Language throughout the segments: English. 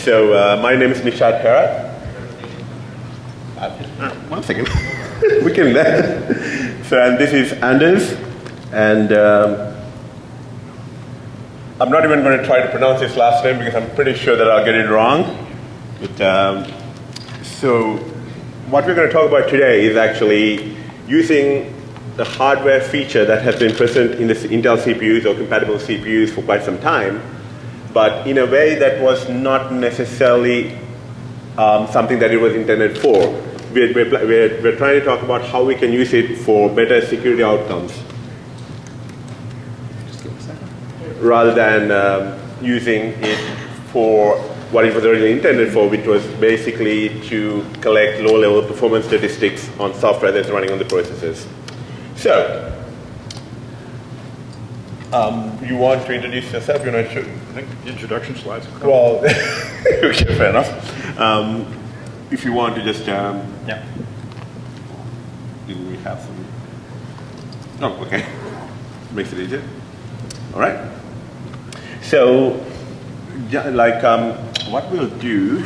So my name is Nishad Herat. One second. We can there. So and this is Anders, and I'm not even going to try to pronounce his last name because I'm pretty sure that I'll get it wrong. But so what we're going to talk about today is actually using the hardware feature that has been present in the Intel CPUs or compatible CPUs for quite some time, but in a way that was not necessarily something that it was intended for. We're trying to talk about how we can use it for better security outcomes, rather than using it for what it was originally intended for, which was basically to collect low-level performance statistics on software that's running on the processors. So, you want to introduce yourself? You're not sure? I think the introduction slides. Well, okay, fair enough. If you want to just, yeah. Didn't we have some? Oh, okay. Makes it easier. All right. So, like, what we'll do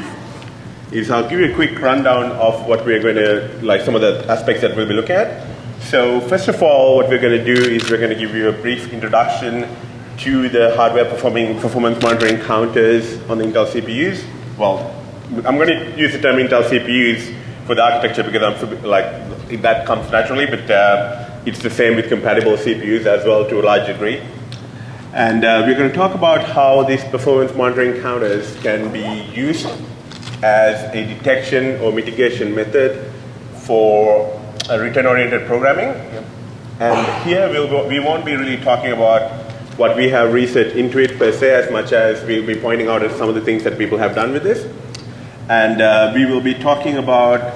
is I'll give you a quick rundown of what we're going to, like, some of the aspects that we'll be looking at. So first of all, what we're going to do is we're going to give you a brief introduction to the hardware performance monitoring counters on the Intel CPUs. Well, I'm going to use the term Intel CPUs for the architecture because that comes naturally, but it's the same with compatible CPUs as well to a large degree. And we're going to talk about how these performance monitoring counters can be used as a detection or mitigation method for return-oriented programming. Yep. And here we won't be really talking about what we have researched into it per se, as much as we'll be pointing out at some of the things that people have done with this. And we will be talking about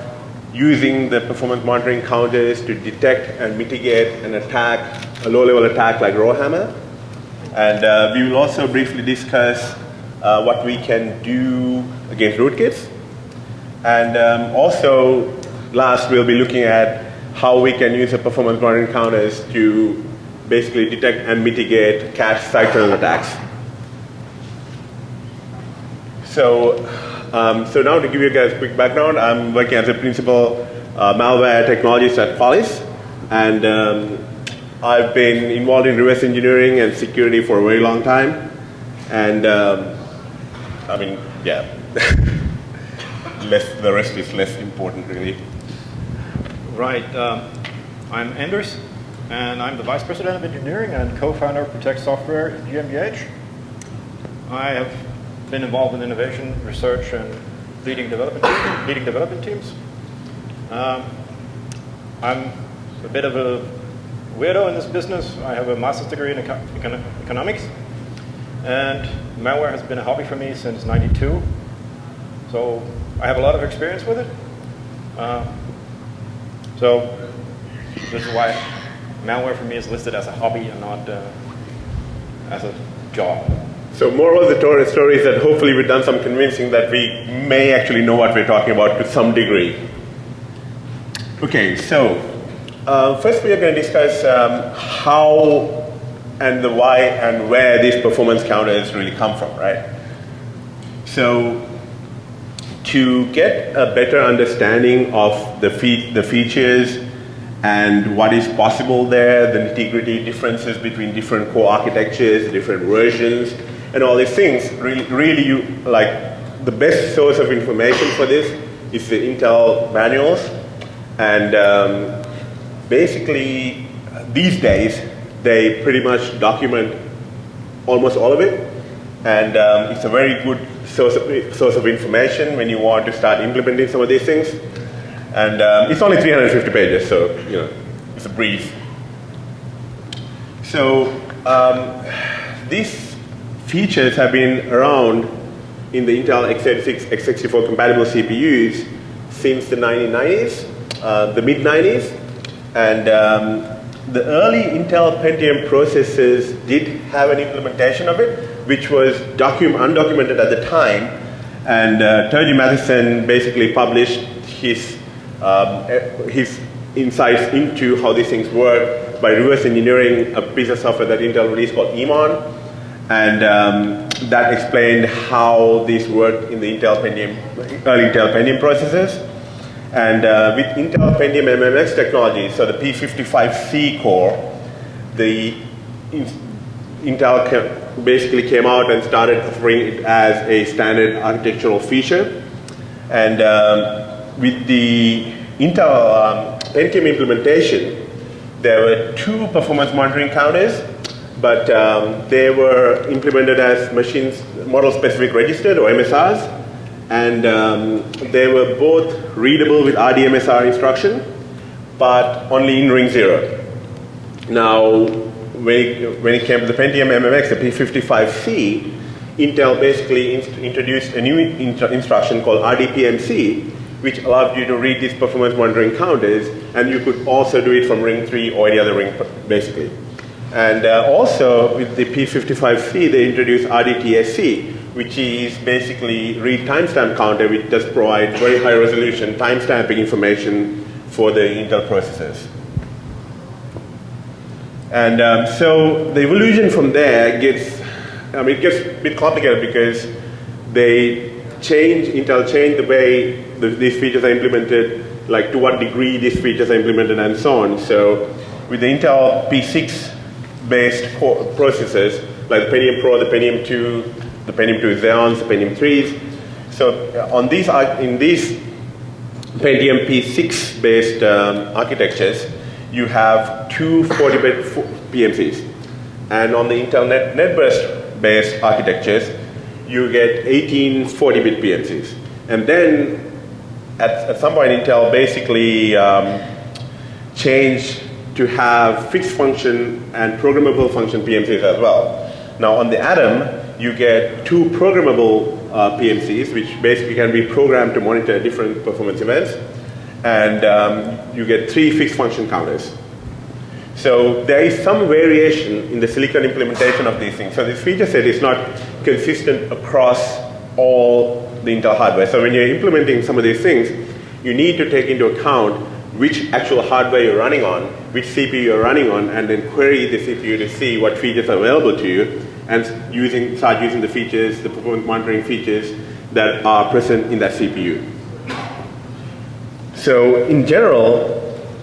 using the performance monitoring counters to detect and mitigate an attack, a low-level attack like Rowhammer. And we will also briefly discuss what we can do against rootkits. And also, last, we'll be looking at how we can use the performance monitoring counters to basically detect and mitigate cache side-channel attacks. So, so now to give you guys a quick background, I'm working as a principal malware technologist at Qualys, and I've been involved in reverse engineering and security for a very long time. And I mean, yeah, the rest is less important, really. Right. I'm Anders, and I'm the Vice President of Engineering and co-founder of Protect Software at GmbH. I have been involved in innovation, research, and leading development teams. I'm a bit of a weirdo in this business. I have a master's degree in economics, and malware has been a hobby for me since '92. So I have a lot of experience with it. So this is why malware for me is listed as a hobby and not as a job. So moral of the story is that hopefully we've done some convincing that we may actually know what we're talking about to some degree. Okay, so first we are going to discuss how and the why and where these performance counters really come from, right? So to get a better understanding of the features and what is possible there, the nitty-gritty differences between different core architectures, different versions, and all these things, really the best source of information for this is the Intel manuals. And basically, these days, they pretty much document almost all of it. And it's a very good source of information when you want to start implementing some of these things. And it's only 350 pages, so it's a breeze. So these features have been around in the Intel x86, x64 compatible CPUs since the 1990s, the mid-90s. And the early Intel Pentium processors did have an implementation of it, which was undocumented at the time. And Turgy Matheson basically published his insights into how these things work by reverse engineering a piece of software that Intel released called EMON. And that explained how this worked in the early Intel Pentium processors. And with Intel Pentium MMX technology, so the P55C core, the Intel basically came out and started offering it as a standard architectural feature. And with the Intel Pentium implementation, there were 2 performance monitoring counters, but they were implemented as model-specific registered, or MSRs, and they were both readable with RDMSR instruction, but only in ring 0. Now, when it came to the Pentium MMX, the P55C, Intel basically introduced a new instruction called RDPMC, which allowed you to read these performance monitoring counters, and you could also do it from ring 3 or any other ring, basically. And also, with the P55C, they introduced RDTSC, which is basically read timestamp counter, which does provide very high resolution timestamping information for the Intel processors. And so the evolution from there it gets a bit complicated because Intel changed the way these features are implemented, like to what degree these features are implemented and so on. So with the Intel P6-based processors, like the Pentium Pro, the Pentium 2, the Pentium 2 Xeons, the Pentium 3s. So in these Pentium P6-based architectures, you have 2 40-bit PMCs. And on the Intel NetBurst-based architectures, you get 18 40-bit PMCs. And then at some point, Intel basically changed to have fixed function and programmable function PMCs as well. Now on the Atom, you get 2 programmable PMCs, which basically can be programmed to monitor different performance events. And you get 3 fixed function counters. So there is some variation in the silicon implementation of these things. So this feature set is not consistent across all the Intel hardware. So when you're implementing some of these things, you need to take into account which actual hardware you're running on, which CPU you're running on, and then query the CPU to see what features are available to you, and start using the features, the performance monitoring features that are present in that CPU. So in general,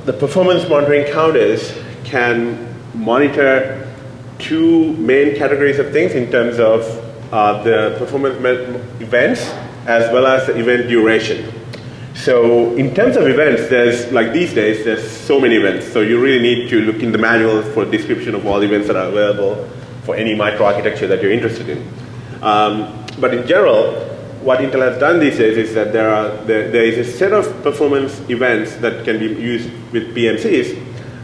the performance monitoring counters can monitor 2 main categories of things in terms of the performance events as well as the event duration. So in terms of events, these days, there's so many events. So you really need to look in the manual for a description of all the events that are available for any microarchitecture that you're interested in. But in general, what Intel has done these days is that there is a set of performance events that can be used with PMCs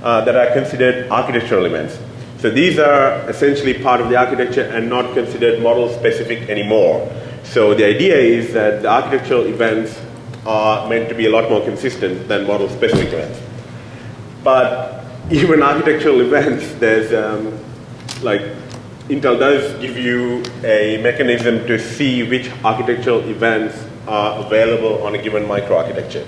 that are considered architectural events. So these are essentially part of the architecture and not considered model specific anymore. So the idea is that the architectural events are meant to be a lot more consistent than model specific events. But even architectural events, there's Intel does give you a mechanism to see which architectural events are available on a given microarchitecture.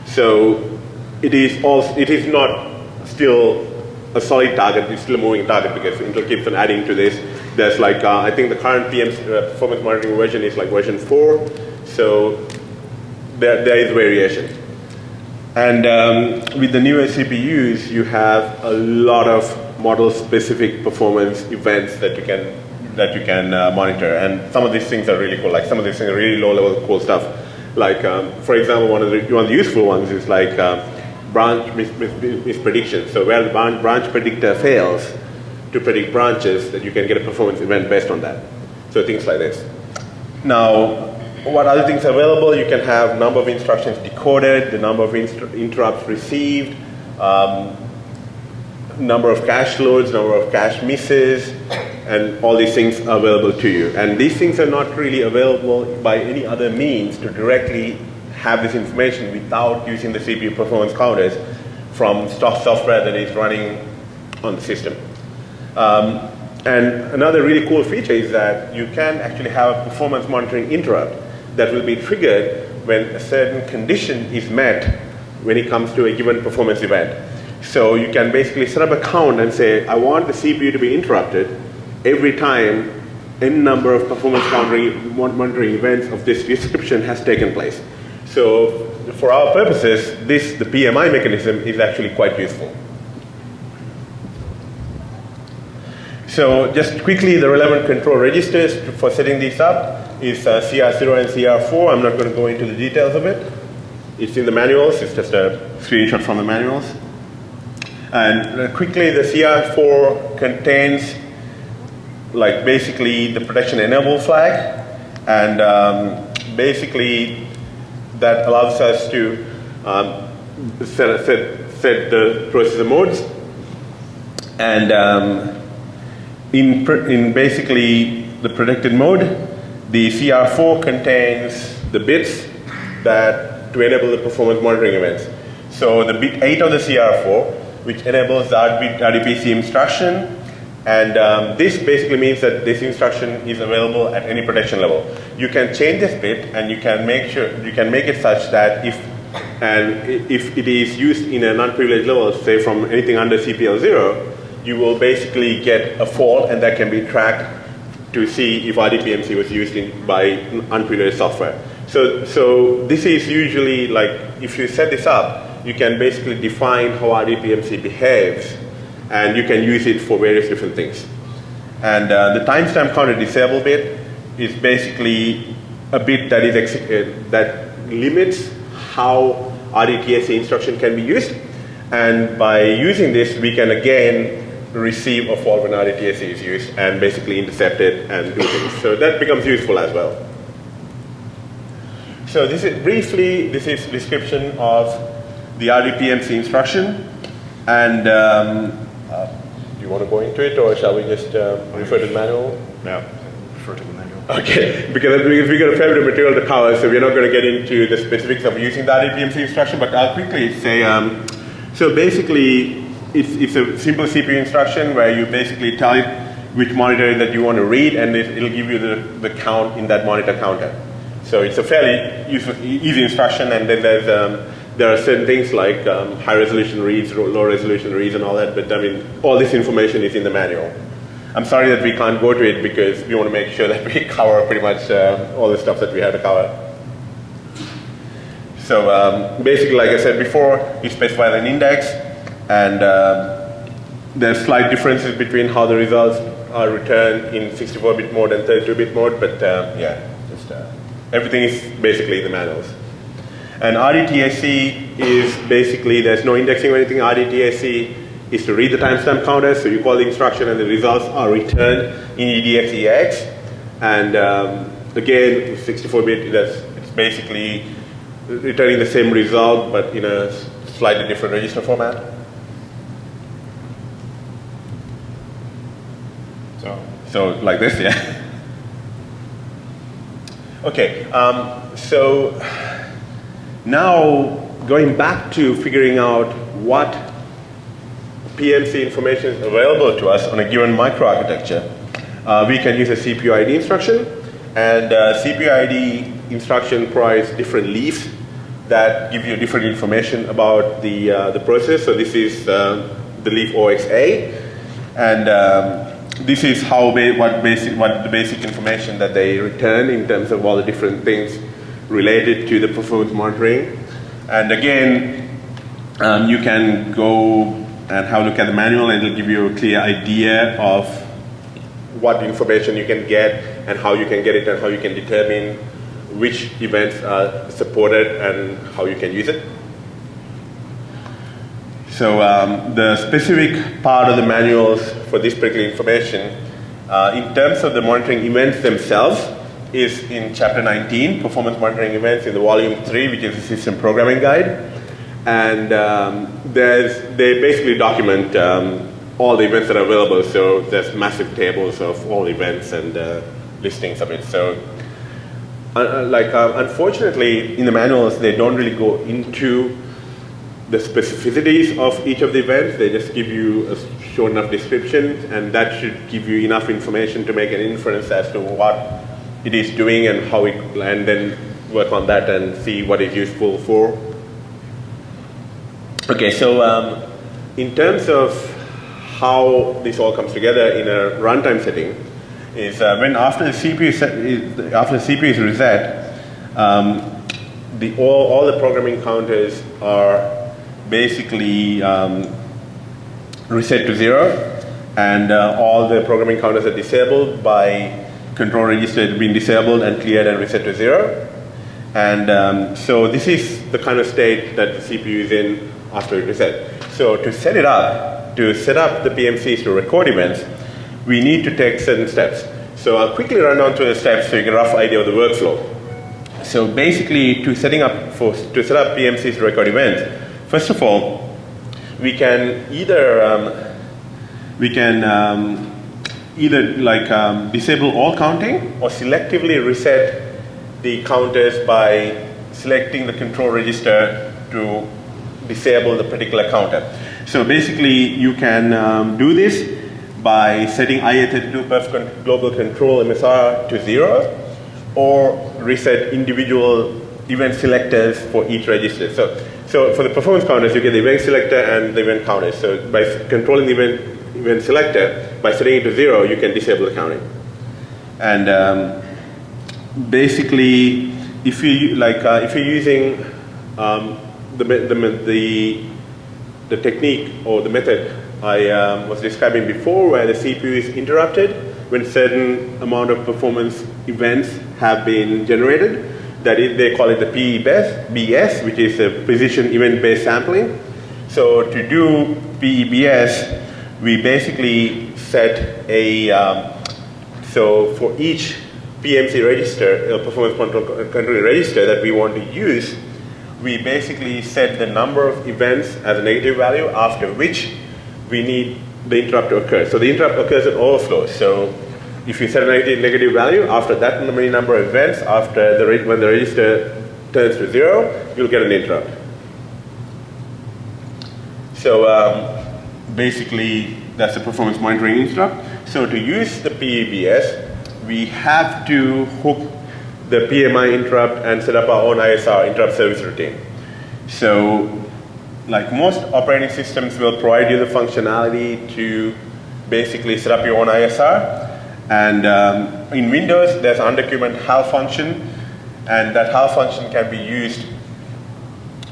So it is not still a solid target, it's still a moving target because Intel keeps on adding to this. There's I think the current performance monitoring version is version 4, so there is variation. And with the newer CPUs, you have a lot of model-specific performance events that you can monitor, and some of these things are really cool. Some of these things are really low-level cool stuff. For example, one of the useful ones is branch misprediction. So where the branch predictor fails to predict branches, that you can get a performance event based on that. So things like this. Now, what other things are available? You can have number of instructions decoded, the number of interrupts received, number of cache loads, number of cache misses, and all these things are available to you. And these things are not really available by any other means to directly have this information without using the CPU performance counters from stock software that is running on the system. And another really cool feature is that you can actually have a performance monitoring interrupt that will be triggered when a certain condition is met when it comes to a given performance event. So you can basically set up a count and say, I want the CPU to be interrupted every time n number of performance monitoring events of this description has taken place. So for our purposes, the PMI mechanism is actually quite useful. So just quickly, the relevant control registers for setting these up is CR0 and CR4. I'm not going to go into the details of it. It's in the manuals. It's just a screenshot from the manuals. And quickly, the CR4 contains like basically the protection enable flag, and basically that allows us to set the processor modes. And in basically the protected mode, the CR4 contains the bits that to enable the performance monitoring events. So the bit 8 of the CR4, which enables the RDPC instruction, and this basically means that this instruction is available at any protection level. You can change this bit, and you can make it such that if it is used in an unprivileged level, say from anything under CPL 0, you will basically get a fault, and that can be tracked to see if RDPMC was used by unprivileged software. So this is usually like, if you set this up, you can basically define how RDPMC behaves, and you can use it for various different things. And the timestamp counter disable bit is basically a bit that is that limits how RDTSC instruction can be used. And by using this, we can again receive a fault when RDTSC is used and basically intercept it and do things. So that becomes useful as well. So this is briefly, this is description of the RDPMC instruction. And do you want to go into it, or shall we just refer to the manual? Yeah, refer to the manual. Okay, because we got a fair bit of material to cover, so we're not going to get into the specifics of using the RDPMC instruction, but I'll quickly say, so basically, it's a simple CPU instruction where you basically tell it which monitor that you want to read, and it'll give you the count in that monitor counter. So it's a fairly easy instruction, and then there are certain things like high resolution reads, low resolution reads, and all that, but I mean, all this information is in the manual. I'm sorry that we can't go to it because we want to make sure that we cover pretty much all the stuff that we have to cover. So basically, like I said before, you specify an index, and there's slight differences between how the results are returned in 64-bit mode and 32-bit mode, but yeah, just everything is basically the manuals. And RDTSC is basically, there's no indexing or anything. RDTSC is to read the timestamp counter, so you call the instruction and the results are returned in EDX-EX. And again, 64-bit, it's basically returning the same result, but in a slightly different register format. So like this, yeah. Okay, so now going back to figuring out what PMC information is available to us on a given microarchitecture, we can use a CPU ID instruction, and CPU ID instruction provides different leaves that give you different information about the process. So this is the leaf OXA, and this is how what the basic information that they return in terms of all the different things related to the performance monitoring. And again, you can go and have a look at the manual, and it'll give you a clear idea of what information you can get and how you can get it and how you can determine which events are supported and how you can use it. So the specific part of the manuals for this particular information, in terms of the monitoring events themselves, is in chapter 19, performance monitoring events, in the volume 3, which is the system programming guide. And they basically document all the events that are available. So there's massive tables of all events and listings of it. So unfortunately, in the manuals, they don't really go into the specificities of each of the events. They just give you a short enough description, and that should give you enough information to make an inference as to what it is doing and how it, and then work on that and see what it's useful for. Okay, so in terms of how this all comes together in a runtime setting, is when after the CPU is reset, all the programming counters are basically reset to 0, and all the programming counters are disabled by control register being disabled and cleared and reset to 0. And so this is the kind of state that the CPU is in after it reset. So to set it up, to set up the PMCs to record events, we need to take certain steps. So I'll quickly run down through the steps so you get a rough idea of the workflow. So basically, to set up PMCs to record events, first of all, we can either disable all counting or selectively reset the counters by selecting the control register to disable the particular counter. So basically, you can do this by setting IA32 global control MSR to 0, or reset individual event selectors for each register. So for the performance counters, you get the event selector and the event counters. So by controlling the event selector, by setting it to 0, you can disable the counting. And basically, if you're using the technique or the method I was describing before, where the CPU is interrupted when certain amount of performance events have been generated, that is, they call it the PEBS, which is a precision event-based sampling. So to do PEBS, we basically set so for each PMC register, performance control register that we want to use, we basically set the number of events as a negative value after which we need the interrupt to occur. So the interrupt occurs at overflow. So if you set a negative value, after that many number of events, when the register turns to 0, you'll get an interrupt. So basically, that's the performance monitoring interrupt. So to use the PEBS, we have to hook the PMI interrupt and set up our own ISR, interrupt service routine. So like most operating systems will provide you the functionality to basically set up your own ISR. And in Windows, there's an undocumented HAL function, and that HAL function can be used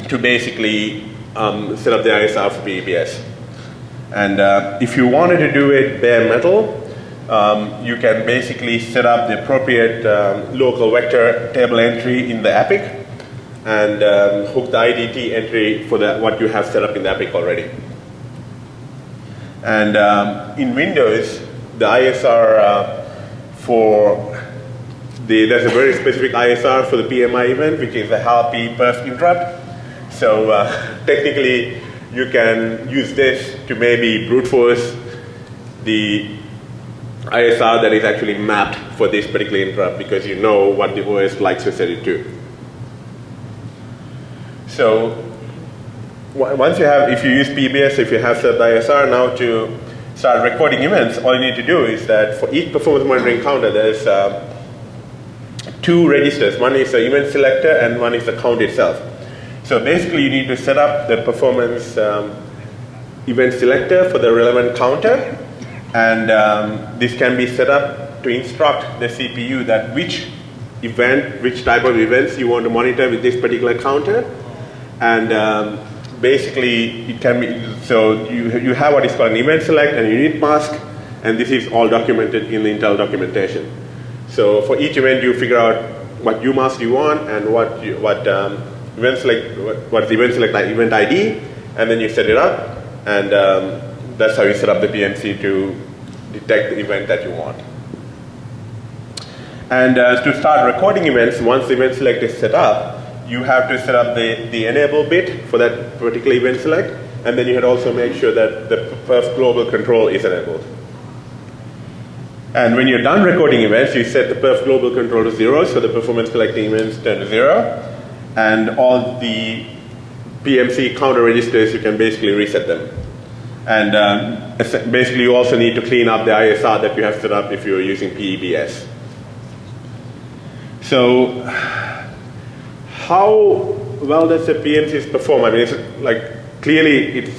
to basically set up the ISR for PEBS. And if you wanted to do it bare metal, you can basically set up the appropriate local vector table entry in the epic and hook the IDT entry for what you have set up in the epic already. And in Windows, the ISR there's a very specific ISR for the PMI event, which is the HAL perf interrupt. So technically, you can use this to maybe brute force the ISR that is actually mapped for this particular interrupt, because you know what the OS likes to set it to. So once if you use PBS, if you have set the ISR, now to start recording events, all you need to do is that for each performance monitoring counter, there's 2 registers. One is the event selector and one is the count itself. So basically, you need to set up the performance event selector for the relevant counter. And this can be set up to instruct the CPU that which type of events you want to monitor with this particular counter. And basically, it can be, so you have what is called an event select and a unit mask, and this is all documented in the Intel documentation. So for each event, you figure out what UMask you want and what's the event select event ID, and then you set it up, and that's how you set up the PMC to detect the event that you want. And to start recording events, once the event select is set up, you have to set up the enable bit for that particular event select, and then you had also make sure that the perf global control is enabled. And when you're done recording events, you set the perf global control to 0, so the performance collecting events turn to 0, and all the PMC counter registers, you can basically reset them. And basically, you also need to clean up the ISR that you have set up if you're using PEBS. So how well does the PMCs perform? I mean, clearly it's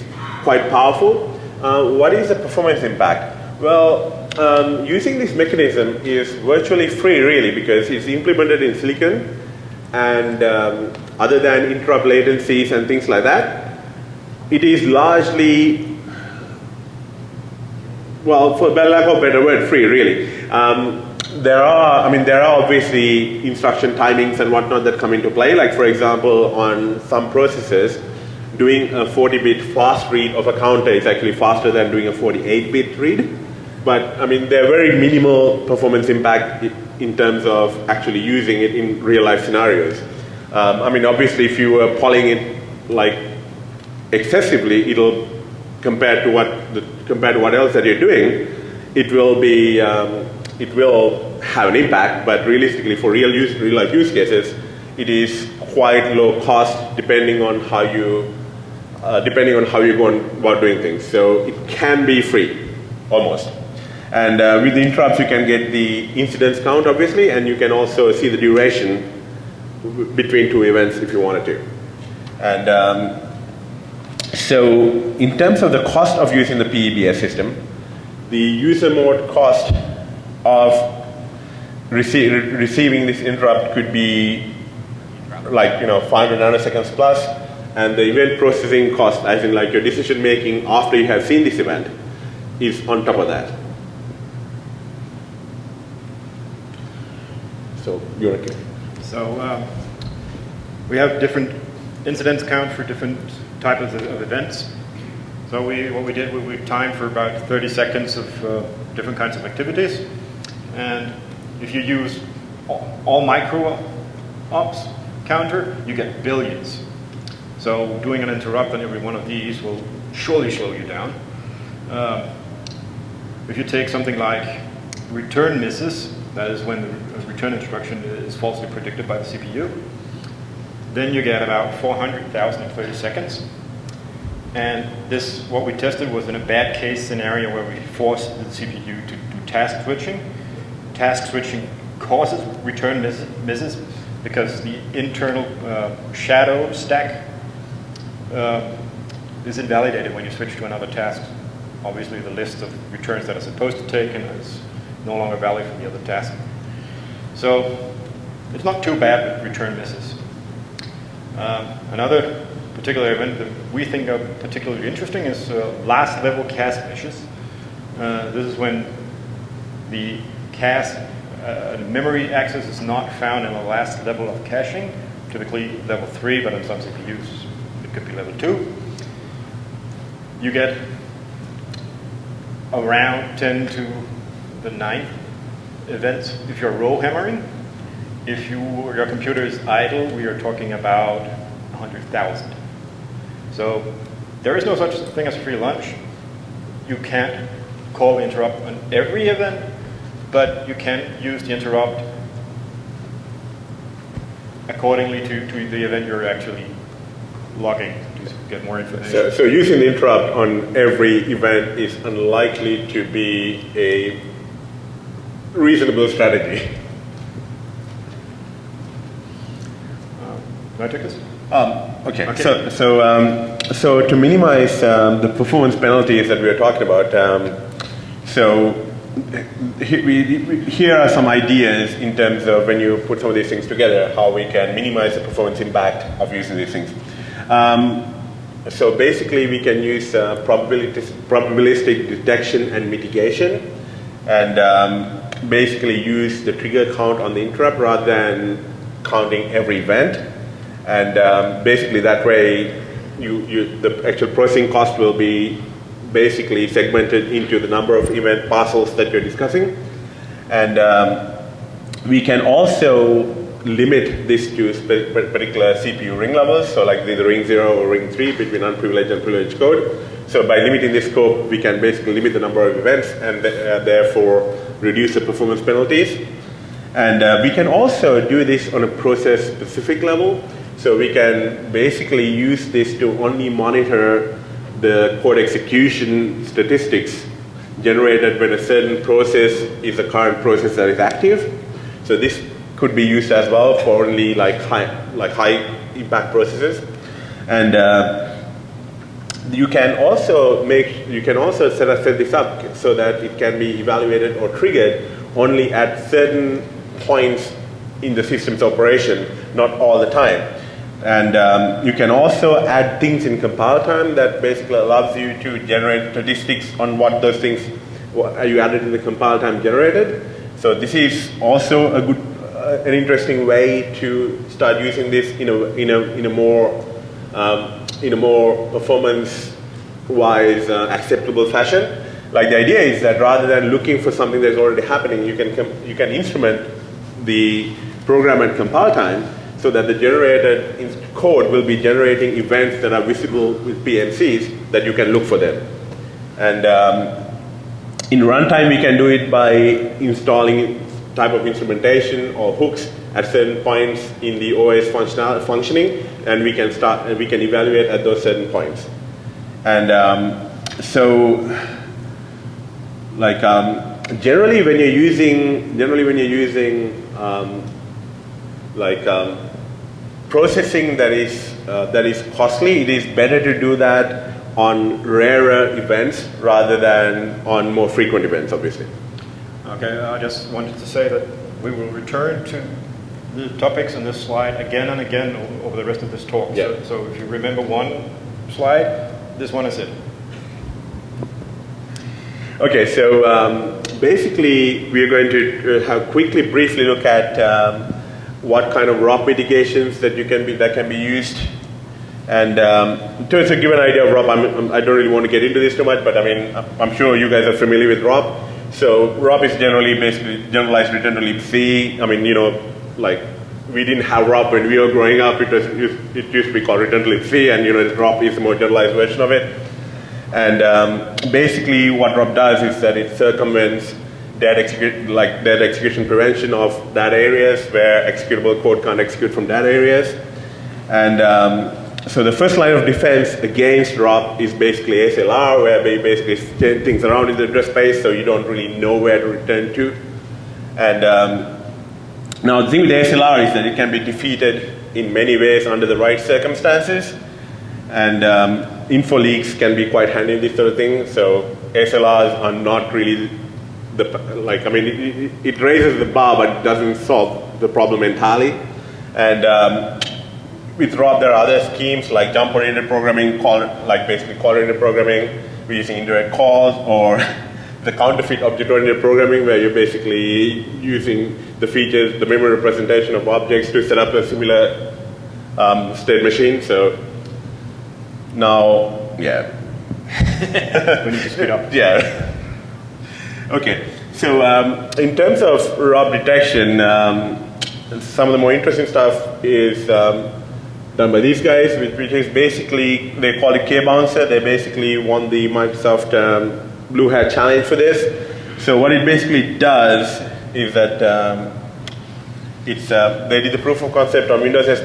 quite powerful. What is the performance impact? Well, using this mechanism is virtually free, really, because it's implemented in Silicon, and other than interrupt latencies and things like that, it is largely, well, for lack of a better word, free, really. There are obviously instruction timings and whatnot that come into play. Like, for example, on some processors, doing a 40-bit fast read of a counter is actually faster than doing a 48-bit read. But I mean, they're very minimal performance impact in terms of actually using it in real-life scenarios. I mean, obviously, if you were polling it like excessively, it'll compared to what else that you're doing, it will be it will have an impact. But realistically, for real-life use cases, it is quite low cost depending on how you go about doing things. So it can be free, almost. And with the interrupts, you can get the incidence count, obviously, and you can also see the duration between two events if you wanted to. And so in terms of the cost of using the PEBS system, the user mode cost of receiving this interrupt could be like 500 nanoseconds plus, and the event processing cost, as in like your decision making after you have seen this event, is on top of that. So you want to keep. So we have different incidence count for different types of events. So what we did, we timed for about 30 seconds of different kinds of activities. And if you use all micro ops counter, you get billions. So doing an interrupt on every one of these will surely slow you down. If you take something like return misses, that is when the return instruction is falsely predicted by the CPU, then you get about 400,000 in 30 seconds. And this, what we tested was in a bad case scenario where we forced the CPU to do task switching. Task switching causes return misses because the internal shadow stack is invalidated when you switch to another task. Obviously, the list of returns that are supposed to take is no longer valid for the other task. So it's not too bad with return misses. Another particular event that we think are particularly interesting is last level cache misses. This is when the cache memory access is not found in the last level of caching, typically level 3, but in some CPUs it could be level 2. You get around 10 to the 9th events if you're row hammering. If your computer is idle, we are talking about 100,000. So there is no such thing as free lunch. You can't call the interrupt on every event, but you can use the interrupt accordingly to the event you're actually logging to get more information. So using the interrupt on every event is unlikely to be a reasonable strategy. Can I take this? Okay. So to minimize the performance penalties that we are talking about, here are some ideas in terms of when you put some of these things together, how we can minimize the performance impact of using these things. So basically, we can use probabilistic detection and mitigation, and basically use the trigger count on the interrupt rather than counting every event. And basically that way, the actual processing cost will be basically segmented into the number of event parcels that you're discussing. And we can also limit this to particular CPU ring levels, so like the ring 0 or ring 3 between unprivileged and privileged code. So by limiting this scope, we can basically limit the number of events and therefore reduce the performance penalties. And we can also do this on a process-specific level. So we can basically use this to only monitor the code execution statistics generated when a certain process is the current process that is active. So this could be used as well for only like high impact processes. And you can also set this up so that it can be evaluated or triggered only at certain points in the system's operation, not all the time. And you can also add things in compile time that basically allows you to generate statistics on what those things you added in the compile time generated. So this is also a good, an interesting way to start using this in a more performance-wise acceptable fashion. Like the idea is that rather than looking for something that's already happening, you can instrument the program at compile time so that the generated code will be generating events that are visible with PMCs that you can look for them. And in runtime, we can do it by installing type of instrumentation or hooks at certain points in the OS functioning, and we can evaluate at those certain points. And generally when you're using processing that is costly, it is better to do that on rarer events rather than on more frequent events, obviously. Okay, I just wanted to say that we will return to the topics on this slide again and again over the rest of this talk. Yeah. So if you remember one slide, this one is it. Okay, so basically we are going to briefly look at what kind of ROP mitigations that can be used. And to give an idea of ROP, I don't really want to get into this too much, but I mean, I'm sure you guys are familiar with ROP. So ROP is basically generalized return to libc. I mean, like we didn't have ROP when we were growing up. It used to be called return to libc, and ROP is a more generalized version of it. And basically what ROP does is that it circumvents dead execution prevention of data areas where executable code can't execute from data areas. And so the first line of defense against ROP is basically SLR, where we basically change things around in the address space so you don't really know where to return to. And now the thing with SLR is that it can be defeated in many ways under the right circumstances. And info leaks can be quite handy in this sort of thing. So SLRs are not really it raises the bar but it doesn't solve the problem entirely. And with ROP, there are other schemes like jump-oriented programming, basically call-oriented programming. We're using indirect calls, or the counterfeit object-oriented programming, where you're basically using the features, the memory representation of objects to set up a similar state machine. So now, yeah. We need to speed up. Yeah. Okay. So in terms of ROP detection, some of the more interesting stuff is done by these guys, which is basically, they call it K-Bouncer. They basically won the Microsoft Blue Hat Challenge for this. So what it basically does is that they did the proof of concept on Windows as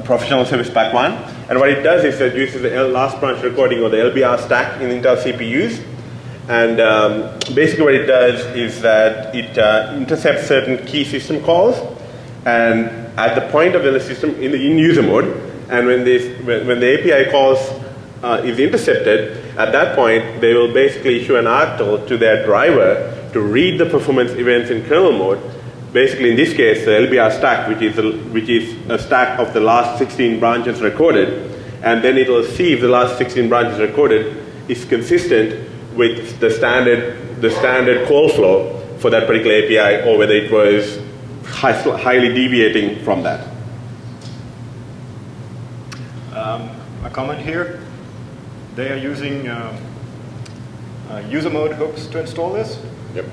Professional Service Pack 1. And what it does is it uses the last branch recording, or the LBR stack in Intel CPUs. And basically what it does is that it intercepts certain key system calls, and at the point of the system in user mode, and when the API calls is intercepted, at that point they will basically issue an RTL to their driver to read the performance events in kernel mode. Basically, in this case, the LBR stack, which is a stack of the last 16 branches recorded, and then it will see if the last 16 branches recorded is consistent with the standard call flow for that particular API, or whether it was highly deviating from that. A comment here. They are using user mode hooks to install this. Yep.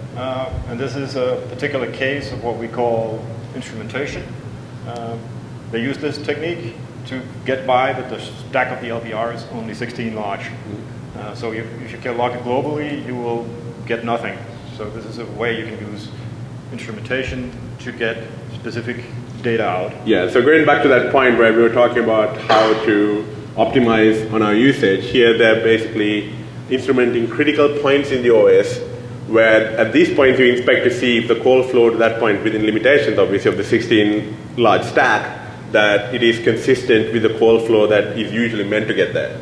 And this is a particular case of what we call instrumentation. They use this technique to get by that the stack of the LBR is only 16 large. Mm-hmm. So if you can log it globally, you will get nothing. So this is a way you can use instrumentation to get specific data out. Yeah, so going back to that point where we were talking about how to optimize on our usage, here they're basically instrumenting critical points in the OS, where at these points you inspect to see if the call flow to that point, within limitations obviously of the 16 large stack, that it is consistent with the call flow that is usually meant to get there.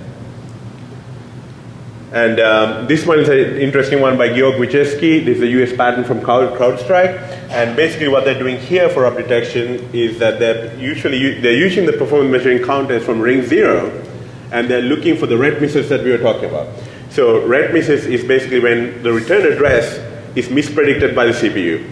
And this one is an interesting one by Georg Wojcicki. This is a US patent from CrowdStrike. And basically what they're doing here for ROP detection is that they're using the performance measuring counters from ring 0, and they're looking for the red misses that we were talking about. So red misses is basically when the return address is mispredicted by the CPU.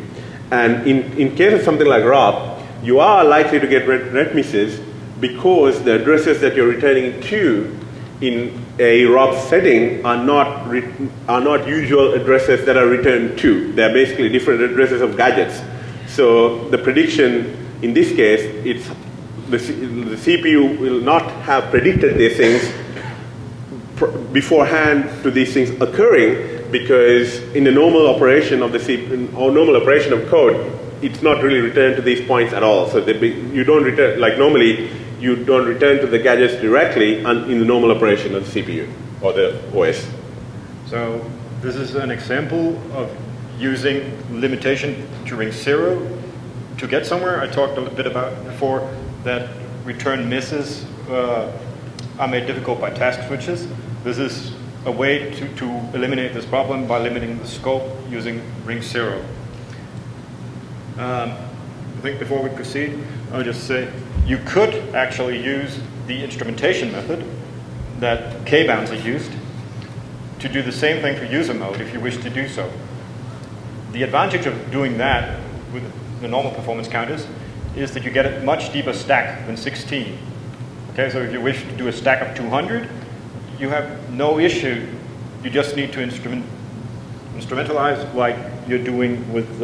And in case of something like ROP, you are likely to get red misses because the addresses that you're returning to in a ROP setting are not usual addresses that are returned to. They're basically different addresses of gadgets. So the prediction in this case, it's the CPU will not have predicted these things beforehand to these things occurring, because in the normal operation of the CPU, or normal operation of code, it's not really returned to these points at all. So you don't return, like normally, you don't return to the gadgets directly in the normal operation of the CPU or the OS. So this is an example of using limitation to ring 0 to get somewhere. I talked a little bit about before that return misses are made difficult by task switches. This is a way to eliminate this problem by limiting the scope using ring 0. I think before we proceed, I'll just say you could actually use the instrumentation method that K-bouncer used to do the same thing for user mode if you wish to do so. The advantage of doing that with the normal performance counters is that you get a much deeper stack than 16. Okay, so if you wish to do a stack of 200, you have no issue. You just need to instrumentalize like you're doing with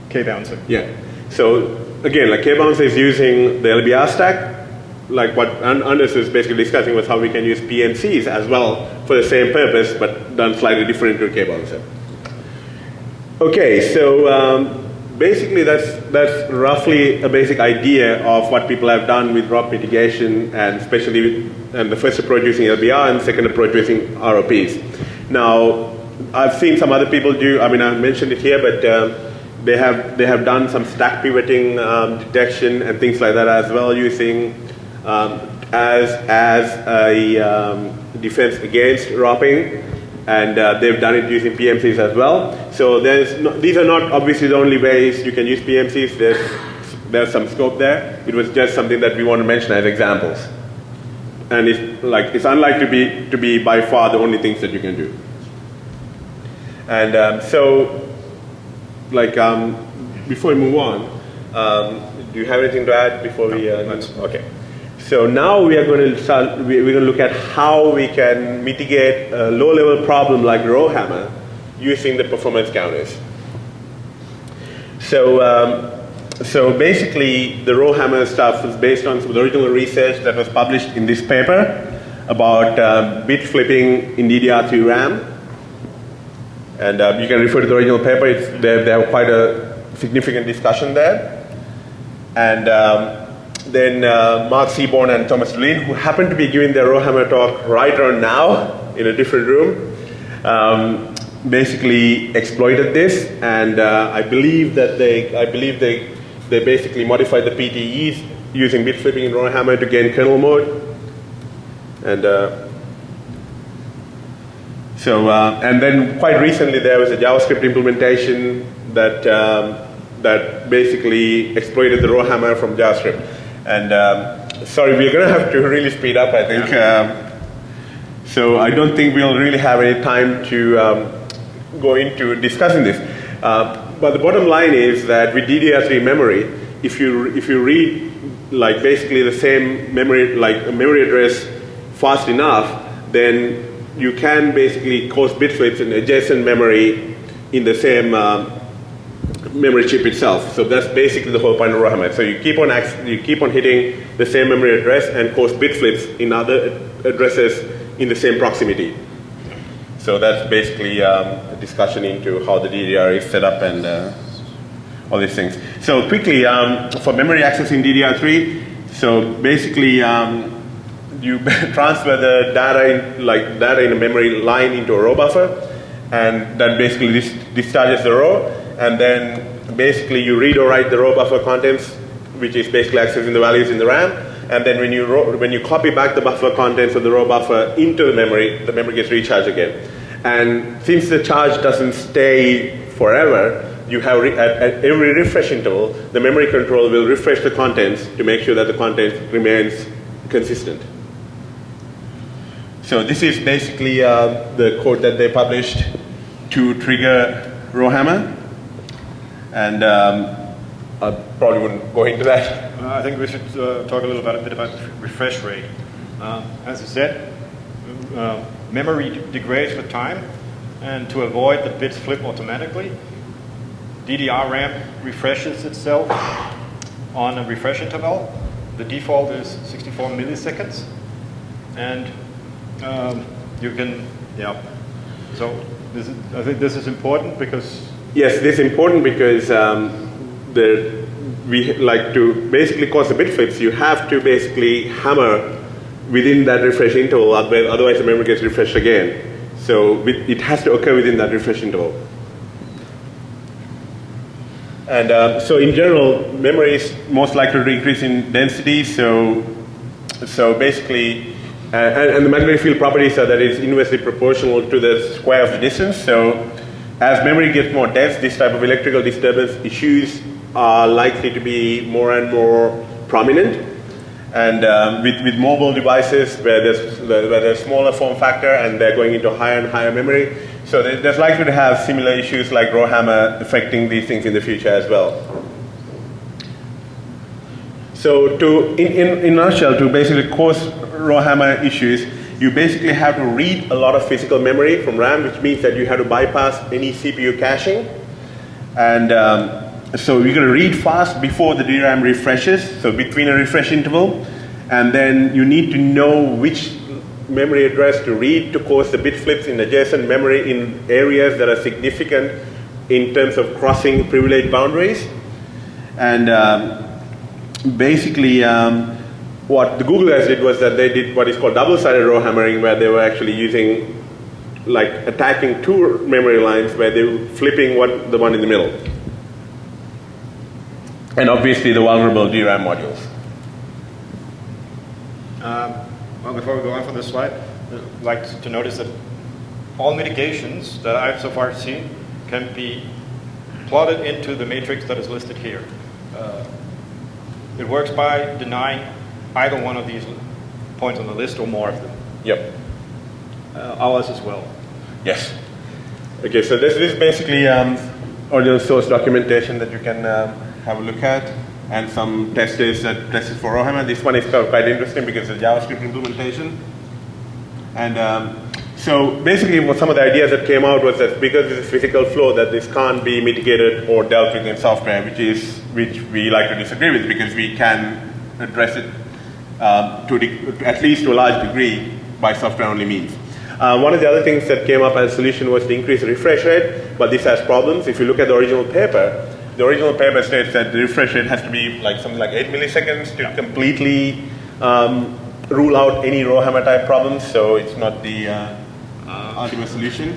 K-bouncer. Yeah. So again, like K-bouncer is using the LBR stack. Like what Anders is basically discussing was how we can use PMCs as well for the same purpose, but done slightly different to K-bouncer. Okay, so basically that's roughly a basic idea of what people have done with ROP mitigation, and especially the first approach using LBR and second approach using ROPs. Now, I've seen some other people do, I mean, I mentioned it here, but they have done some stack pivoting detection and things like that as well, using as a defense against ROPing, and they've done it using PMCs as well. So these are not obviously the only ways you can use PMCs. There's some scope there. It was just something that we want to mention as examples, and it's unlikely to be by far the only things that you can do. And so, like before we move on, do you have anything to add before we? Okay. So now we are going to start. We're going to look at how we can mitigate a low-level problem like row hammer using the performance counters. So basically, the row hammer stuff is based on some of the original research that was published in this paper about bit flipping in DDR3 RAM. And you can refer to the original paper. They have quite a significant discussion there. And then Mark Seaborn and Thomas Lin, who happen to be giving their row hammer talk right around now in a different room, basically exploited this. And I believe they basically modified the PTEs using bit flipping in row hammer to gain kernel mode. And and then quite recently there was a JavaScript implementation that basically exploited the row hammer from JavaScript. And sorry, we're going to have to really speed up, I think. So I don't think we'll really have any time to go into discussing this. But the bottom line is that with DDR3 memory, if you read like basically the same memory, like a memory address fast enough, then you can basically cause bit flips in adjacent memory in the same memory chip itself. So that's basically the whole point of row hammer. So you keep on hitting the same memory address and cause bit flips in other addresses in the same proximity. So that's basically a discussion into how the DDR is set up and all these things. So quickly, for memory access in DDR3, so basically you transfer the data in a memory line into a row buffer, and that basically discharges the row, and then basically you read or write the row buffer contents, which is basically accessing the values in the RAM, and then when you copy back the buffer contents of the raw buffer into the memory gets recharged again. And since the charge doesn't stay forever, you have at every refresh interval, the memory controller will refresh the contents to make sure that the content remains consistent. So this is basically the code that they published to trigger rowhammer, and I probably wouldn't go into that. I think we should talk a little bit about the refresh rate. As I said, memory degrades with time, and to avoid the bits flip automatically, DDR RAM refreshes itself on a refresh interval. The default is 64 milliseconds, and you can, yeah. So I think this is important because... Yes, this is important because we like to basically cause the bit flips. You have to basically hammer within that refresh interval, otherwise the memory gets refreshed again. So it has to occur within that refresh interval. And so in general, memory is most likely to increase in density. So basically, and the magnetic field properties are that it's inversely proportional to the square of the distance. So as memory gets more dense, this type of electrical disturbance issues are likely to be more and more prominent. And with mobile devices where there's smaller form factor and they're going into higher and higher memory, so there's likely to have similar issues like rowhammer affecting these things in the future as well. So in a nutshell, to basically cause rowhammer issues, you basically have to read a lot of physical memory from RAM, which means that you have to bypass any CPU caching. And so you're going to read fast before the DRAM refreshes, so between a refresh interval. And then you need to know which memory address to read to cause the bit flips in adjacent memory in areas that are significant in terms of crossing privilege boundaries. And basically, what the Google guys did was that they did what is called double-sided row hammering, where they were actually using, like, attacking two memory lines where they were flipping the one in the middle. And obviously the vulnerable DRAM modules. Well, before we go on from this slide, I'd like to notice that all mitigations that I've so far seen can be plotted into the matrix that is listed here. It works by denying either one of these points on the list or more of them. Yep. Ours as well. Yes. Okay, so this is basically original source documentation that you can have a look at, and some testers that tested for rowhammer. This one is quite interesting because it's a JavaScript implementation. And so basically what some of the ideas that came out was that because this is physical flow, that this can't be mitigated or dealt with in software, which we like to disagree with, because we can address it at least to a large degree by software only means. One of the other things that came up as a solution was to increase the refresh rate, but this has problems. If you look at the original paper states that the refresh rate has to be like something like 8 milliseconds to completely rule out any rowhammer type problems, so it's not the ultimate solution.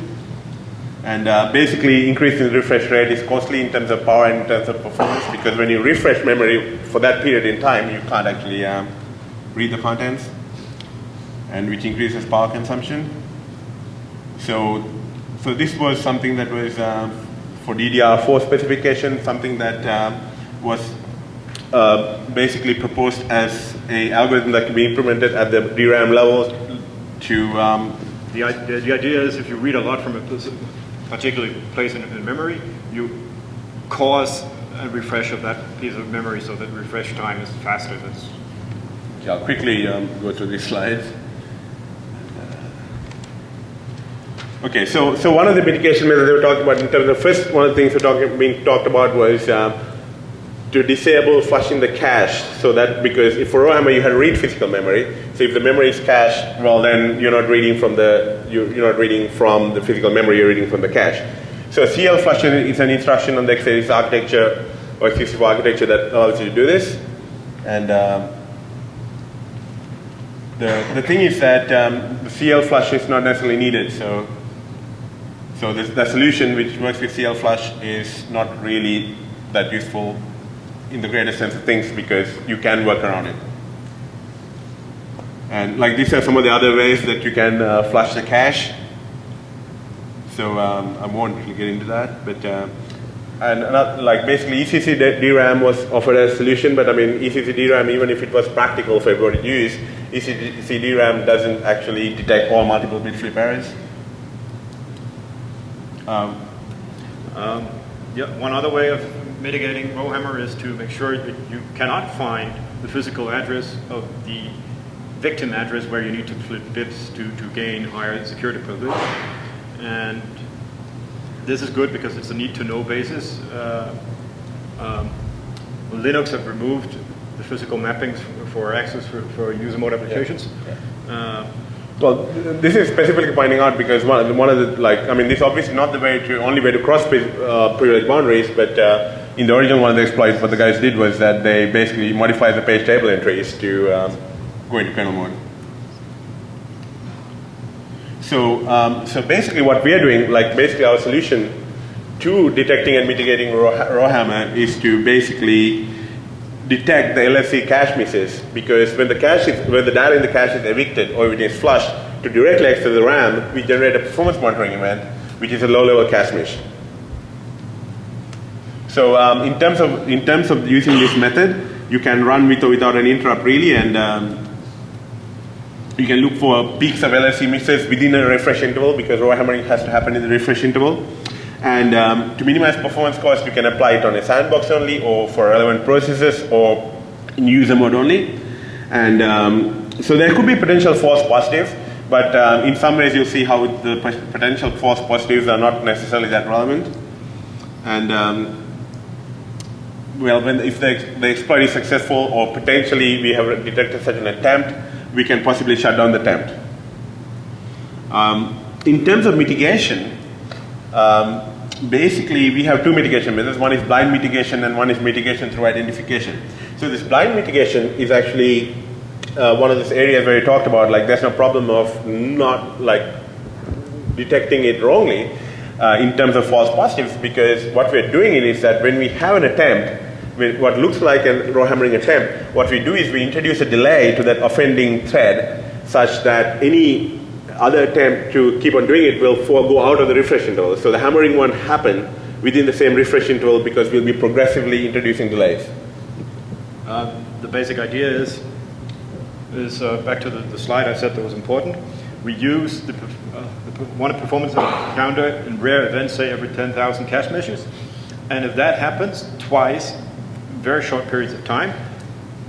And basically increasing the refresh rate is costly in terms of power and in terms of performance, because when you refresh memory for that period in time, you can't actually read the contents, and which increases power consumption. So this was something that was for DDR4 specification, something that was basically proposed as an algorithm that can be implemented at the DRAM level to... The idea is if you read a lot from a particular place in memory, you cause a refresh of that piece of memory so that refresh time is faster. Okay, I'll quickly go through these slides. Okay, so one of the mitigation methods they were talking about in terms of first one of the things being talked about was to disable flushing the cache, so that because if for rowhammer you had to read physical memory, so if the memory is cached, well then you're not reading from the physical memory, you're reading from the cache. So CL flush is an instruction on the x86 architecture or x64 architecture that allows you to do this, and the thing is that the CL flush is not necessarily needed. So the solution which works with CL flush is not really that useful in the greater sense of things, because you can work around it. And like these are some of the other ways that you can flush the cache. So I won't really get into that, but like basically ECC DRAM was offered as a solution, but I mean ECC DRAM, even if it was practical for everybody to use, ECC DRAM doesn't actually detect all multiple bit flip errors. Yeah, one other way of mitigating rowhammer is to make sure that you cannot find the physical address of the victim address where you need to flip bits to gain higher security privilege. And this is good because it's a need-to-know basis. Linux have removed the physical mappings for access for user mode applications. Yeah. Well, this is specifically pointing out because one of the, like, I mean, this is obviously not the only way to cross privilege boundaries, but in the original one of the exploits, what the guys did was that they basically modified the page table entries to go into kernel mode. So basically what we are doing, like basically our solution to detecting and mitigating rowhammer is to basically detect the LFC cache misses, because when the data in the cache is evicted or it is flushed to directly access the RAM, we generate a performance monitoring event, which is a low-level cache miss. So in terms of using this method, you can run with or without an interrupt really, and you can look for peaks of LFC misses within a refresh interval, because rowhammering has to happen in the refresh interval. And to minimize performance cost, you can apply it on a sandbox only, or for relevant processes, or in user mode only. And so there could be potential false positives, but in some ways you'll see how the potential false positives are not necessarily that relevant. And well, if the exploit is successful, or potentially we have detected such an attempt, we can possibly shut down the attempt. In terms of mitigation, basically we have two mitigation methods. One is blind mitigation and one is mitigation through identification. So this blind mitigation is actually one of those areas where we talked about, like, there's no problem of not like detecting it wrongly in terms of false positives, because what we're doing is that when we have an attempt with what looks like a rowhammering attempt, what we do is we introduce a delay to that offending thread such that any other attempt to keep on doing it will go out of the refresh interval. So the hammering won't happen within the same refresh interval, because we'll be progressively introducing delays. The basic idea is back to the slide I said that was important. We use one performance counter in rare events, say every 10,000 cache meshes. And if that happens twice, very short periods of time,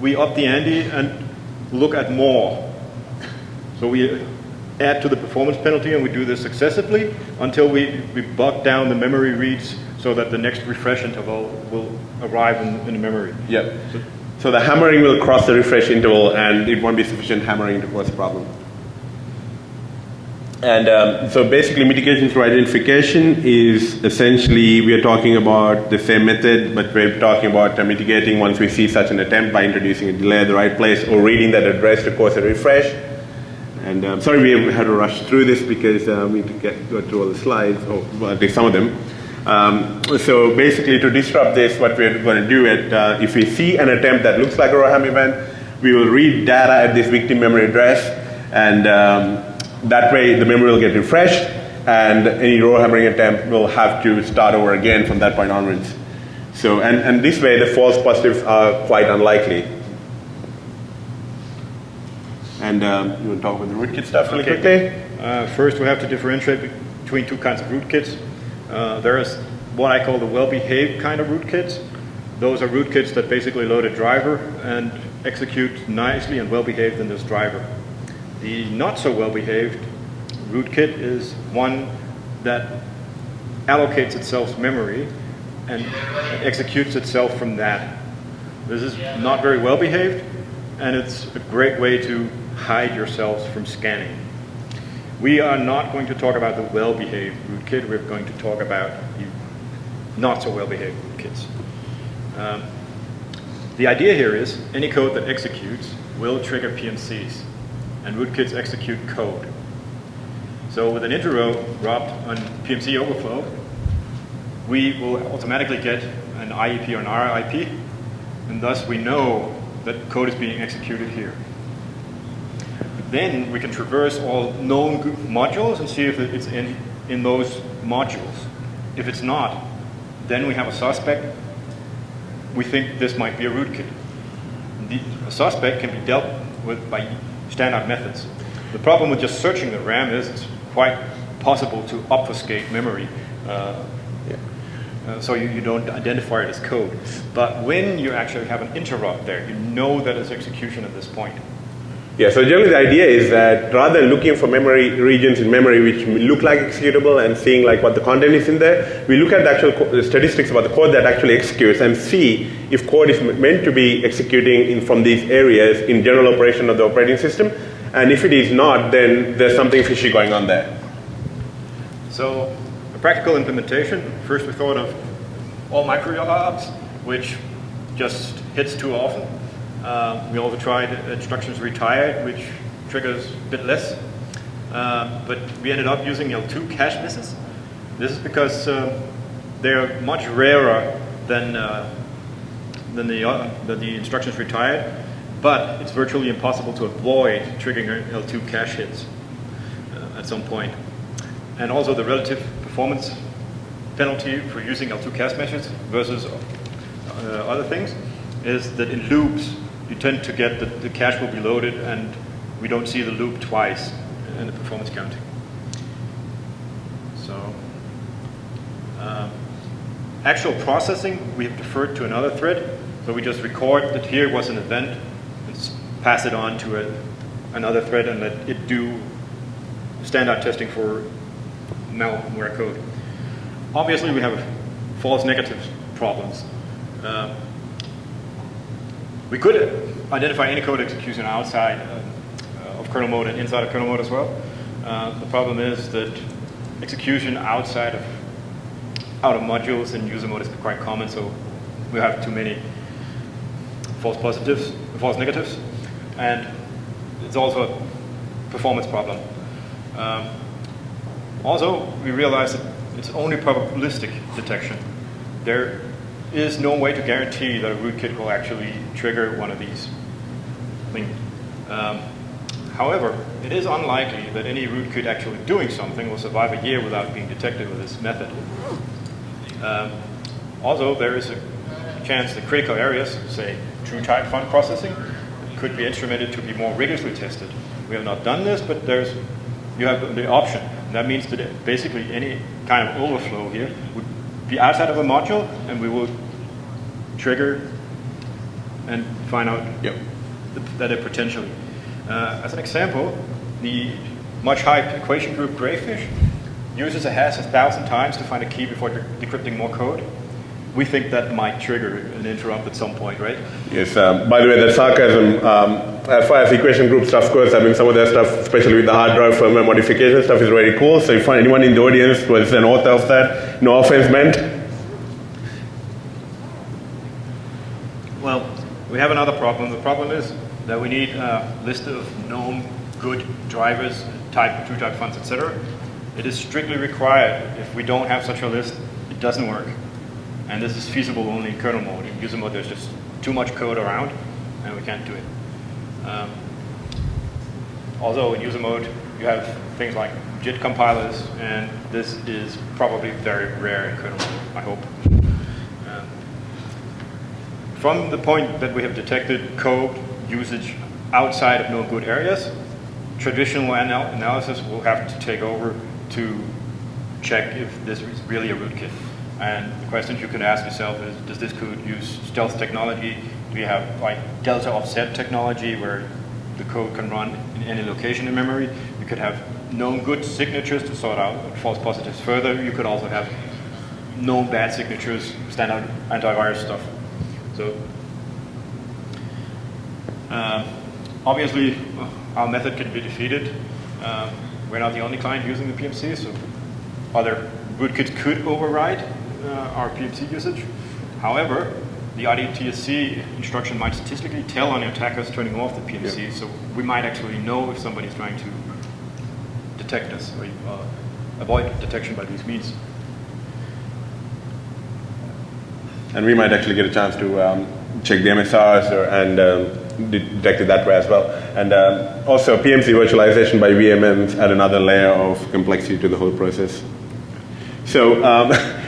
we up the ante and look at more. So we add to the performance penalty, and we do this successively until we bog down the memory reads so that the next refresh interval will arrive in the memory. Yep. So the hammering will cross the refresh interval, and it won't be sufficient hammering to cause a problem. And so basically mitigation through identification is essentially, we are talking about the same method, but we're talking about mitigating once we see such an attempt by introducing a delay at the right place or reading that address to cause a refresh. And sorry we had to rush through this because we need to go through all the slides, or well, at least some of them. So basically to disrupt this, what we're going to do if we see an attempt that looks like a rowhammer event, we will read data at this victim memory address, and that way the memory will get refreshed, and any rowhammering attempt will have to start over again from that point onwards. So, and this way the false positives are quite unlikely. And you want to talk about the rootkit stuff really quickly? First, we have to differentiate between two kinds of rootkits. There is what I call the well-behaved kind of rootkits. Those are rootkits that basically load a driver and execute nicely and well-behaved in this driver. The not so well-behaved rootkit is one that allocates itself memory and executes itself from that. This is not very well-behaved, and it's a great way to hide yourselves from scanning. We are not going to talk about the well-behaved rootkit. We're going to talk about the not so well-behaved rootkits. The idea here is any code that executes will trigger PMCs, and rootkits execute code. So with an interrow dropped on PMC overflow, we will automatically get an IEP or an RIP, and thus we know that code is being executed here. then we can traverse all known modules and see if it's in those modules. If it's not, then we have a suspect. We think this might be a rootkit. A suspect can be dealt with by standard methods. The problem with just searching the RAM is it's quite possible to obfuscate memory. So you don't identify it as code. But when you actually have an interrupt there, you know that it's execution at this point. Yeah, so generally the idea is that rather than looking for memory regions in memory which look like executable and seeing like what the content is in there, we look at the actual statistics about the code that actually executes and see if code is meant to be executing from these areas in general operation of the operating system. And if it is not, then there's something fishy going on there. So a practical implementation, first we thought of all micro-ops, which just hits too often. We also tried instructions retired, which triggers a bit less. But we ended up using L2 cache misses. This is because they're much rarer than the instructions retired, but it's virtually impossible to avoid triggering L2 cache hits at some point. And also the relative performance penalty for using L2 cache meshes versus other things is that in loops, you tend to get that the cache will be loaded and we don't see the loop twice in the performance counting. So, actual processing, we have deferred to another thread. So we just record that here was an event and pass it on to another thread and let it do standard testing for malware code. Obviously, we have false negative problems. We could identify any code execution outside of kernel mode and inside of kernel mode as well. The problem is that execution out of modules in user mode is quite common, so we have too many false negatives, and it's also a performance problem. Also, we realize that it's only probabilistic detection. There is no way to guarantee that a rootkit will actually trigger one of these things. However, it is unlikely that any rootkit actually doing something will survive a year without being detected with this method. Also, there is a chance that critical areas, say true type font processing, could be instrumented to be more rigorously tested. We have not done this, but you have the option. That means that basically any kind of overflow here would be outside of a module, and we will trigger and find out that it potentially. As an example, the much hyped equation group Greyfish uses a hash 1,000 times to find a key before decrypting more code. We think that might trigger an interrupt at some point, right? Yes. By the way, that sarcasm, as far as equation group stuff goes, I mean, some of that stuff, especially with the hard drive firmware modification stuff, is very cool. So if anyone in the audience was an author of that, no offense meant. Well, we have another problem. The problem is that we need a list of known good drivers, type, true type fonts, etc. It is strictly required. If we don't have such a list, it doesn't work. And this is feasible only in kernel mode. In user mode, there's just too much code around, and we can't do it. Although in user mode, you have things like JIT compilers, and this is probably very rare in kernel mode, I hope. From the point that we have detected code usage outside of known good areas, traditional analysis will have to take over to check if this is really a rootkit. And the questions you can ask yourself is, does this code use stealth technology? Do you have like delta offset technology where the code can run in any location in memory? You could have known good signatures to sort out false positives further. You could also have known bad signatures, standard antivirus stuff. So obviously our method can be defeated. We're not the only client using the PMC, so other rootkits could override our PMC usage. However, the IDTSC instruction might statistically tell on attackers turning off the PMC, so we might actually know if somebody's trying to detect us or avoid detection by these means. And we might actually get a chance to check the MSRs and detected that way as well. And also PMC virtualization by VMMs add another layer of complexity to the whole process. So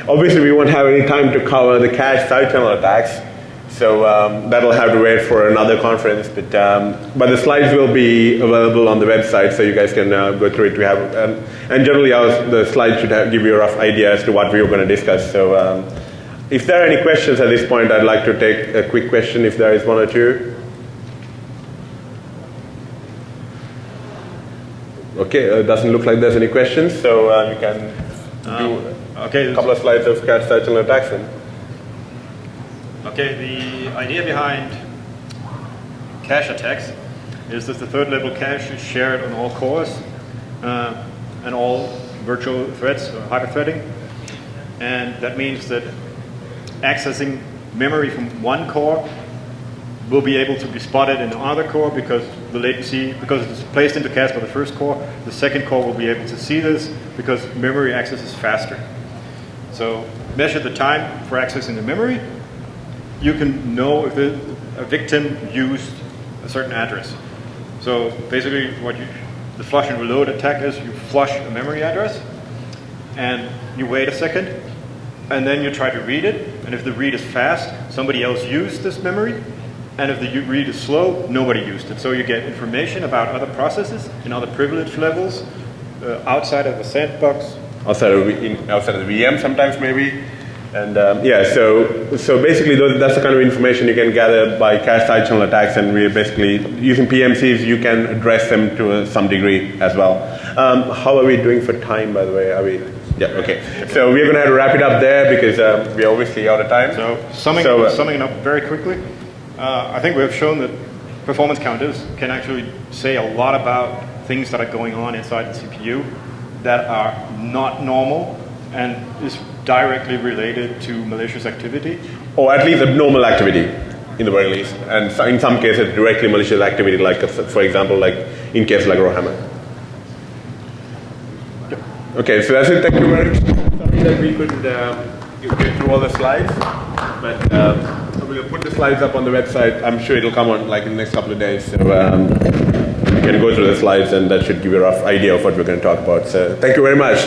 obviously we won't have any time to cover the cache side channel attacks. So that'll have to wait for another conference, but the slides will be available on the website, so you guys can go through it. We have, and generally the slides should give you a rough idea as to what we were going to discuss. So if there are any questions at this point, I'd like to take a quick question if there is one or two. Okay, it doesn't look like there's any questions, so you can do a couple of slides of cache side channel attacks then. Okay, the idea behind cache attacks is that the third level cache is shared on all cores and all virtual threads, or hyperthreading. And that means that accessing memory from one core will be able to be spotted in another core because the latency, because it's placed into cache by the first core, the second core will be able to see this because memory access is faster. So measure the time for accessing the memory. You can know if a victim used a certain address. So basically the flush and reload attack is you flush a memory address and you wait a second and then you try to read it, and if the read is fast, somebody else used this memory, and if the read is slow, nobody used it. So you get information about other processes and other privilege levels outside of the sandbox. Outside of the VM sometimes maybe. And yeah, so basically that's the kind of information you can gather by cache side channel attacks, and we're basically using PMCs, you can address them to some degree as well. How are we doing for time, by the way? Are we? Yeah, okay. So we're going to have to wrap it up there because we're obviously out of time. So summing it up very quickly, I think we have shown that performance counters can actually say a lot about things that are going on inside the CPU that are not normal and is directly related to malicious activity. Or at least abnormal activity, in the very least. And so in some cases, directly malicious activity, like, for example, like in case like Rohammer. Yep. Okay, so that's it. Thank you very much. Sorry that we couldn't get through all the slides, but we'll put the slides up on the website. I'm sure it'll come on like in the next couple of days. So you can go through the slides, and that should give you a rough idea of what we're going to talk about. So thank you very much.